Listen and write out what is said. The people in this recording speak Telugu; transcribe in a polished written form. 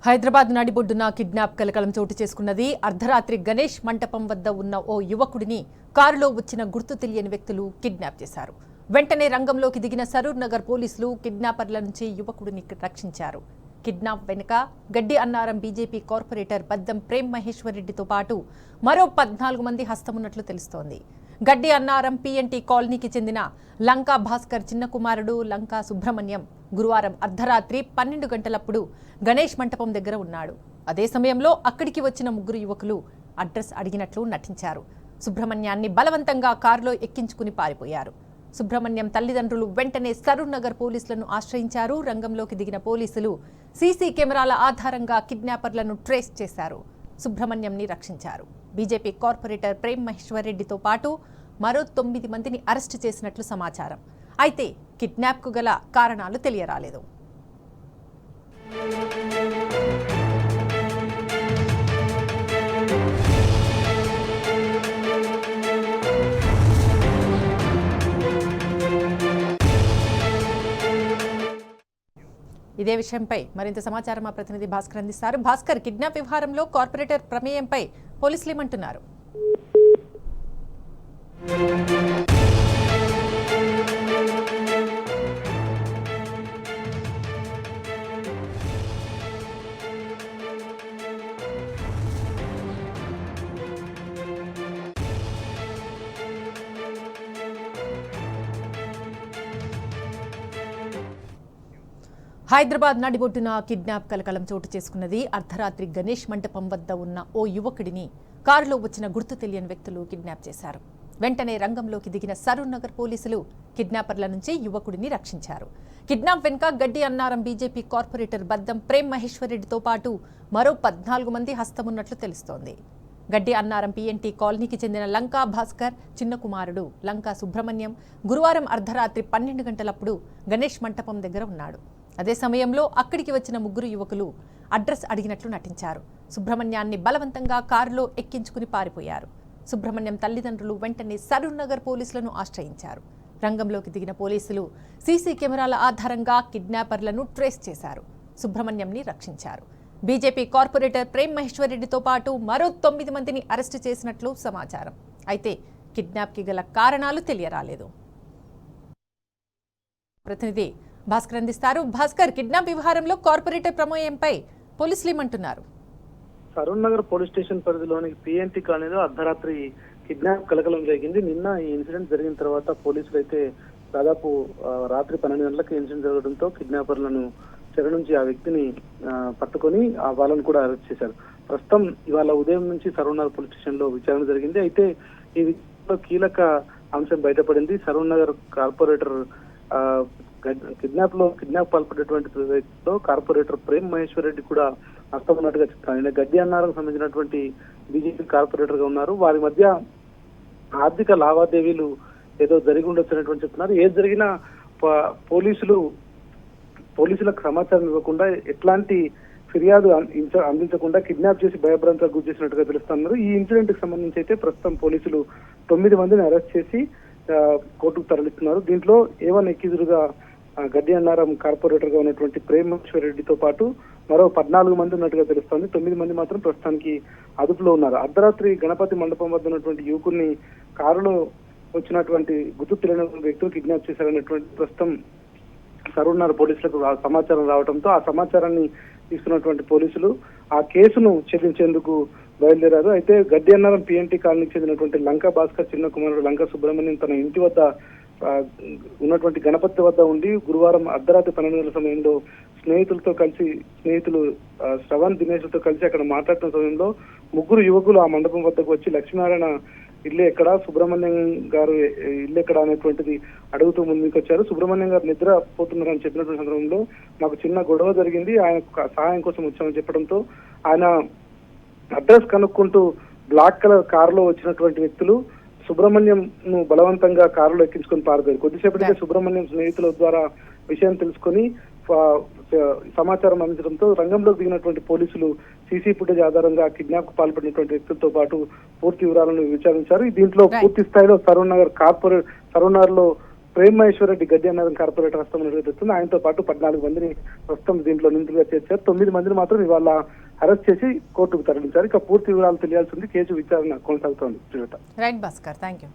హైదరాబాద్ నడిబొడ్డున కిడ్నాప్ కలకలం చోటు చేసుకున్నది. అర్ధరాత్రి గణేష్ మంటపం వద్ద ఉన్న ఓ యువకుడిని కారులో వచ్చిన గుర్తు తెలియని వ్యక్తులు కిడ్నాప్ చేశారు. వెంటనే రంగంలోకి దిగిన సరూర్ నగర్ పోలీసులు కిడ్నాపర్ల నుంచి యువకుడిని రక్షించారు. కిడ్నాప్ వెనుక గడ్డి అన్నారం బీజేపీ కార్పొరేటర్ బద్దం ప్రేమ్ మహేశ్వర్ రెడ్డితో పాటు మరో 14 మంది హస్తమున్నట్లు తెలుస్తోంది. గడ్డి అన్నారం పీఎన్టీ కాలనీకి చెందిన లంకా భాస్కర్ చిన్న కుమారుడు లంకా సుబ్రహ్మణ్యం గురువారం అర్ధరాత్రి 12 గంటలప్పుడు గణేష్ మంటపం దగ్గర ఉన్నాడు. అదే సమయంలో అక్కడికి వచ్చిన 3 యువకులు అడ్రస్ అడిగినట్లు నటించారు. సుబ్రహ్మణ్యాన్ని బలవంతంగా కారులో ఎక్కించుకుని పారిపోయారు. సుబ్రహ్మణ్యం తల్లిదండ్రులు వెంటనే సరూర్ నగర్ పోలీసులను ఆశ్రయించారు. రంగంలోకి దిగిన పోలీసులు సీసీ కెమెరాల ఆధారంగా కిడ్నాపర్లను ట్రేస్ చేశారు. సుబ్రహ్మణ్యంని రక్షించారు. బీజేపీ కార్పొరేటర్ ప్రేమ్ మహేశ్వర్ రెడ్డితో పాటు మరో 9 మందిని అరెస్టు చేసినట్లు సమాచారం. అయితే కిడ్నాప్కు గల కారణాలు తెలియరాలేదు. ఇదే విషయంపై మరింత సమాచారం మా ప్రతినిధి భాస్కర్ అందిస్తారు. భాస్కర్, కిడ్నాప్ వ్యవహారంలో కార్పొరేటర్ ప్రమేయంపై పోలీసులు ఏమంటున్నారు? హైదరాబాద్ నడిబొడ్డున కిడ్నాప్ కలకలం చోటు చేసుకున్నది. అర్ధరాత్రి గణేష్ మంటపం వద్ద ఉన్న ఓ యువకుడిని కారులో వచ్చిన గుర్తు తెలియని వ్యక్తులు కిడ్నాప్ చేశారు. వెంటనే రంగంలోకి దిగిన సరూర్ నగర్ పోలీసులు కిడ్నాపర్ల నుంచి యువకుడిని రక్షించారు. కిడ్నాప్ వెనుక గడ్డి అన్నారం బీజేపీ కార్పొరేటర్ బద్దం ప్రేమ్ మహేశ్వర్ రెడ్డితో పాటు మరో 14 మంది హస్తమున్నట్లు తెలుస్తోంది. గడ్డి అన్నారం పీఎన్టీ కాలనీకి చెందిన లంకా భాస్కర్ చిన్న కుమారుడు లంకా సుబ్రహ్మణ్యం గురువారం అర్ధరాత్రి 12 గంటలప్పుడు గణేష్ మంటపం దగ్గర ఉన్నాడు. అదే సమయంలో అక్కడికి వచ్చిన 3 యువకులు అడ్రస్ అడిగినట్లు నటించారు. సుబ్రహ్మణ్యాన్ని బలవంతంగా కారులో ఎక్కించుకుని పారిపోయారు. సుబ్రహ్మణ్యం తల్లిదండ్రులు వెంటనే సరూర్ నగర్ పోలీసులను ఆశ్రయించారు. రంగంలోకి దిగిన పోలీసులు సీసీ కెమెరాల ఆధారంగా కిడ్నాపర్లను ట్రేస్ చేశారు. సుబ్రహ్మణ్యంని రక్షించారు. బీజేపీ కార్పొరేటర్ ప్రేమ్ మహేశ్వర్ రెడ్డితో పాటు మరో 9 మందిని అరెస్టు చేసినట్లు సమాచారం. అయితే కిడ్నాప్కి గల కారణాలు తెలియరాలేదు. ప్రతినిధి భాస్కర్ అందిస్తారు. భాస్కర్, కిడ్నాప్ వ్యవహారంలో కార్పొరేటర్ ప్రమేయంపై పోలీసులు ఏమంటున్నారు? సరూర్ నగర్ పోలీస్ స్టేషన్ పరిధిలోని పీఎన్టీ కాలనీలో అర్ధరాత్రి కిడ్నాప్ కలకలం జరిగింది. నిన్న ఈ ఇన్సిడెంట్ జరిగిన తర్వాత పోలీసులు అయితే దాదాపు రాత్రి 12 గంటలకు ఇన్సిడెంట్ జరగడంతో కిడ్నాపర్లను చెర నుంచి ఆ వ్యక్తిని పట్టుకొని వాళ్ళను కూడా అరెస్ట్ చేశారు. ప్రస్తుతం ఇవాళ ఉదయం నుంచి సరూర్ నగర్ పోలీస్ స్టేషన్ లో విచారణ జరిగింది. అయితే ఈ విచారణలో కీలక అంశం బయటపడింది. సరూర్ నగర్ కార్పొరేటర్ కిడ్నాప్ పాల్పడేటువంటి వ్యక్తిలో కార్పొరేటర్ ప్రేమ్ మహేశ్వర్ రెడ్డి కూడా హస్తం ఉన్నట్టుగా చెప్తాను. ఆయన గడ్డి అన్నారం సంబంధించినటువంటి బీజేపీ కార్పొరేటర్ గా ఉన్నారు. వారి మధ్య ఆర్థిక లావాదేవీలు ఏదో జరిగి ఉండొచ్చినటువంటి చెప్తున్నారు. ఏది జరిగినా పోలీసులకు సమాచారం ఇవ్వకుండా ఎట్లాంటి ఫిర్యాదు అందించకుండా కిడ్నాప్ చేసి భయభ్రాంతులకు గురి చేసినట్టుగా తెలుస్తున్నారు. ఈ ఇన్సిడెంట్ కి సంబంధించి అయితే ప్రస్తుతం పోలీసులు 9 మందిని అరెస్ట్ చేసి కోర్టుకు తరలిస్తున్నారు. దీంట్లో A1 ఎక్కిజులుగా గడ్డి అన్నారం కార్పొరేటర్ గా ఉన్నటువంటి ప్రేమ్ మహేశ్వర్ రెడ్డితో పాటు మరో 14 మంది ఉన్నట్టుగా తెలుస్తోంది. 9 మంది మాత్రం ప్రస్తుతానికి అదుపులో ఉన్నారు. అర్ధరాత్రి గణపతి మండపం వద్ద ఉన్నటువంటి యువకుల్ని కారులో వచ్చినటువంటి గుర్తు తెలియని వ్యక్తులు కిడ్నాప్ చేశారనేటువంటి ప్రస్తుతం సరూర్ నగర్ పోలీసులకు సమాచారం రావడంతో ఆ సమాచారాన్ని తీసుకున్నటువంటి పోలీసులు ఆ కేసును ఛేదించేందుకు బయలుదేరారు. అయితే గడ్డి అన్నారం పీఎన్టీ కాలనీకి చెందినటువంటి లంకా భాస్కర్ చిన్న కుమారుడు లంకా సుబ్రహ్మణ్యం తన ఇంటి వద్ద ఉన్నటువంటి గణపతి వద్ద ఉండి గురువారం అర్ధరాత్రి 12 గంటల సమయంలో స్నేహితులు శ్రవణ్ దినేష్లతో కలిసి అక్కడ మాట్లాడుతున్న సమయంలో 3 యువకులు ఆ మండపం వద్దకు వచ్చి లక్ష్మీనారాయణ ఇల్లు ఎక్కడ, సుబ్రహ్మణ్యం గారు ఇల్లు ఎక్కడ అనేటువంటిది అడుగుతూ ముందుకు వచ్చారు. సుబ్రహ్మణ్యం గారు నిద్రపోతున్నారని చెప్పినటువంటి సందర్భంలో మాకు చిన్న గొడవ జరిగింది, ఆయన సహాయం కోసం వచ్చామని చెప్పడంతో ఆయన అడ్రస్ కనుక్కుంటూ బ్లాక్ కలర్ కారులో వచ్చినటువంటి వ్యక్తులు సుబ్రహ్మణ్యం ను బలవంతంగా కారులో ఎక్కించుకొని పారిపోయారు. కొద్దిసేపటికే సుబ్రహ్మణ్యం స్నేహితుల ద్వారా విషయం తెలుసుకొని సమాచారం అందించడంతో రంగంలోకి దిగినటువంటి పోలీసులు సీసీ ఫుటేజ్ ఆధారంగా కిడ్నాప్ కు పాల్పడినటువంటి వ్యక్తులతో పాటు పూర్తి వివరాలను విచారించారు. దీంట్లో పూర్తి స్థాయిలో సరూర్ నగర్ లో ప్రేమ్ మహేశ్వర్ రెడ్డి గడ్డినగరం కార్పొరేటర్ హస్తం నిర్వహిస్తుంది. ఆయనతో పాటు 14 మందిని ప్రస్తుతం దీంట్లో నిందితులుగా చేర్చారు. 9 మందిని మాత్రం ఇవాళ అరెస్ట్ చేసి కోర్టుకు తరలించారు. ఇక పూర్తి వివరాలు తెలియాల్సింది. కేసు విచారణ కొనసాగుతోంది. Right Bhaskar, thank you.